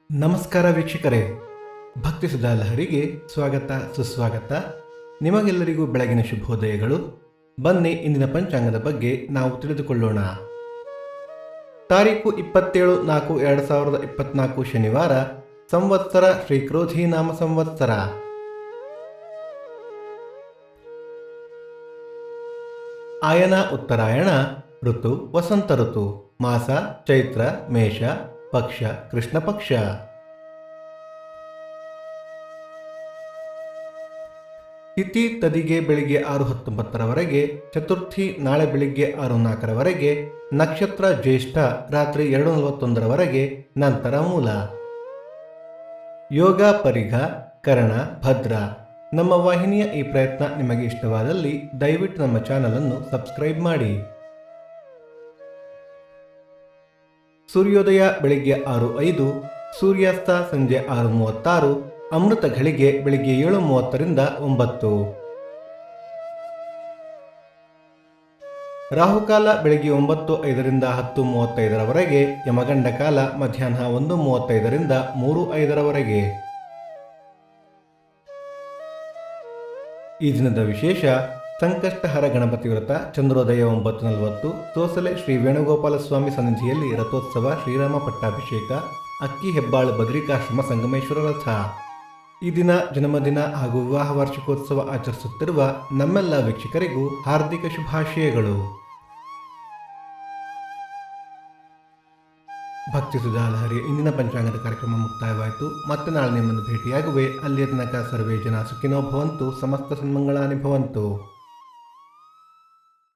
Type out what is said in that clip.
ನಮಸ್ಕಾರ ವೀಕ್ಷಕರೇ, ಭಕ್ತಿ ಸುಧಾ ಲಹರಿಗೆ ಸ್ವಾಗತ ಸುಸ್ವಾಗತ. ನಿಮಗೆಲ್ಲರಿಗೂ ಬೆಳಗಿನ ಶುಭೋದಯಗಳು. ಬನ್ನಿ ಇಂದಿನ ಪಂಚಾಂಗದ ಬಗ್ಗೆ ನಾವು ತಿಳಿದುಕೊಳ್ಳೋಣ. ತಾರೀಕು 27/4/2024 ಶನಿವಾರ, ಸಂವತ್ಸರ ಶ್ರೀ ಕ್ರೋಧಿ ನಾಮ ಸಂವತ್ಸರ. ಆಯನ ಉತ್ತರಾಯಣ, ಋತು ವಸಂತ ಋತು, ಮಾಸ ಚೈತ್ರ, ಮೇಷ, ಪಕ್ಷ ಕೃಷ್ಣ ಪಕ್ಷ. ತಿಥಿ ತದಿಗೆ ಬೆಳಿಗ್ಗೆ 6:19 ಚತುರ್ಥಿ ನಾಳೆ ಬೆಳಿಗ್ಗೆ 6:04 ನಕ್ಷತ್ರ ಜ್ಯೇಷ್ಠ ರಾತ್ರಿ 2:41 ನಂತರ ಮೂಲ. ಯೋಗ ಪರಿಘ ಕರ್ಣ ಭದ್ರ. ನಮ್ಮ ವಾಹಿನಿಯ ಈ ಪ್ರಯತ್ನ ನಿಮಗೆ ಇಷ್ಟವಾದಲ್ಲಿ ದಯವಿಟ್ಟು ನಮ್ಮ ಚಾನಲ್ ಅನ್ನು ಸಬ್ಸ್ಕ್ರೈಬ್ ಮಾಡಿ. ಸೂರ್ಯೋದಯ ಬೆಳಿಗ್ಗೆ 6:05, ಸೂರ್ಯಾಸ್ತ ಸಂಜೆ 6:36, ಅಮೃತ ಘಳಿಗೆ ಬೆಳಿಗ್ಗೆ 7:30 9. ರಾಹುಕಾಲ ಬೆಳಿಗ್ಗೆ 9:05 10:35, ಯಮಗಂಡ ಕಾಲ ಮಧ್ಯಾಹ್ನ 1:35 3:05. ಈ ದಿನದ ವಿಶೇಷ: ಸಂಕಷ್ಟಹರ ಗಣಪತಿ ವ್ರತ, ಚಂದ್ರೋದಯ 9:40, ತೋಸಲೆ ಶ್ರೀ ವೇಣುಗೋಪಾಲ ಸ್ವಾಮಿ ಸನ್ನಿಧಿಯಲ್ಲಿ ರಥೋತ್ಸವ, ಶ್ರೀರಾಮ ಪಟ್ಟಾಭಿಷೇಕ, ಅಕ್ಕಿ ಹೆಬ್ಬಾಳು ಬದ್ರಿಕಾಶ್ರಮ ಸಂಗಮೇಶ್ವರ ರಥ. ಈ ದಿನ ಜನ್ಮದಿನ ಹಾಗೂ ವಿವಾಹ ವಾರ್ಷಿಕೋತ್ಸವ ಆಚರಿಸುತ್ತಿರುವ ನಮ್ಮೆಲ್ಲ ವೀಕ್ಷಕರಿಗೂ ಹಾರ್ದಿಕ ಶುಭಾಶಯಗಳು. ಭಕ್ತಿ ಸುಧಾ ಲಹರಿ ಇಂದಿನ ಪಂಚಾಂಗದ ಕಾರ್ಯಕ್ರಮ ಮುಕ್ತಾಯವಾಯಿತು. ಮತ್ತೆ ನಾಳೆ ನಿಮ್ಮನ್ನು ಭೇಟಿಯಾಗುವೆ. ಅಲ್ಲಿಯ ತನಕ ಸರ್ವೇ ಜನ ಸುಖಿನೋ ಭವಂತು, ಸಮಸ್ತ ಸನ್ಮಂಗಳಾನಿ ಭವಂತು.